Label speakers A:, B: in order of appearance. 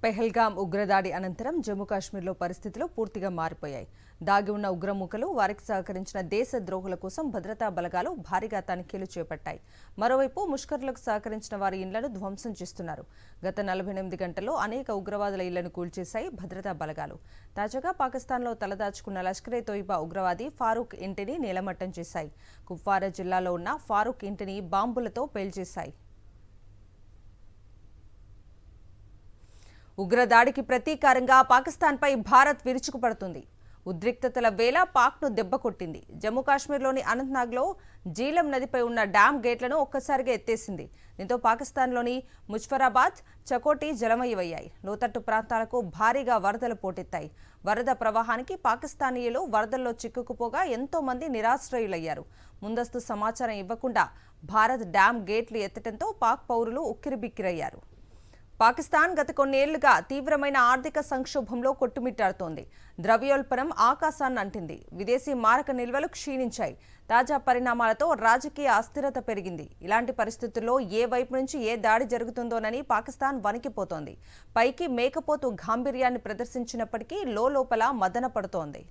A: పెహల్గాం ఉగ్రదాడి అనంతరం జమ్మూ కాశ్మీర్లో పరిస్థితులు పూర్తిగా మారిపోయాయి. దాగి ఉన్న ఉగ్రముఖలు వారికి సహకరించిన దేశ ద్రోహుల కోసం భద్రతా బలగాలు భారీగా తనిఖీలు చేపట్టాయి. మరోవైపు ముష్కరులకు సహకరించిన వారి ఇళ్లను ధ్వంసం చేస్తున్నారు. గత 48 గంటల్లో అనేక ఉగ్రవాదుల ఇళ్లను కూల్చేశాయి భద్రతా బలగాలు. తాజాగా పాకిస్తాన్లో తలదాచుకున్న లష్కర్-ఏ-తోయిబా ఉగ్రవాది ఫారూక్ ఇంటిని నేలమట్టం చేశాయి. కుప్వారా జిల్లాలో ఉన్న ఫారూక్ ఇంటిని బాంబులతో పేల్చేశాయి. ఉగ్రదాడికి ప్రతీకారంగా పాకిస్తాన్పై భారత్ విరుచుకుపడుతుంది. ఉద్రిక్తతల వేళ పాక్ను దెబ్బకొట్టింది. జమ్మూ కాశ్మీర్లోని అనంతనాగ్లో జీలం నదిపై ఉన్న డ్యాం గేట్లను ఒక్కసారిగా ఎత్తేసింది. దీంతో పాకిస్తాన్లోని ముజఫరాబాద్, చకోటి జలమయమయ్యాయి. లోతట్టు ప్రాంతాలకు భారీగా వరదలు పోటెత్తాయి. వరద ప్రవాహానికి పాకిస్తానీయులు వరదల్లో చిక్కుకుపోగా ఎంతో మంది నిరాశ్రయులయ్యారు. ముందస్తు సమాచారం ఇవ్వకుండా భారత్ డ్యాం గేట్లు ఎత్తడంతో పాక్ పౌరులు ఉక్కిరిబిక్కిరయ్యారు. పాకిస్తాన్ గత కొన్నేళ్లుగా తీవ్రమైన ఆర్థిక సంక్షోభంలో కొట్టుమిట్టాడుతోంది. ద్రవ్యోల్బణం ఆకాశాన్ని అంటింది. విదేశీ మారక నిల్వలు క్షీణించాయి. తాజా పరిణామాలతో రాజకీయ అస్థిరత పెరిగింది. ఇలాంటి పరిస్థితుల్లో ఏ వైపు నుంచి ఏ దాడి జరుగుతుందోనని పాకిస్తాన్ వణికిపోతోంది. పైకి మేకపోతు గాంభీర్యాన్ని ప్రదర్శించినప్పటికీ లోపల మదన పడుతోంది.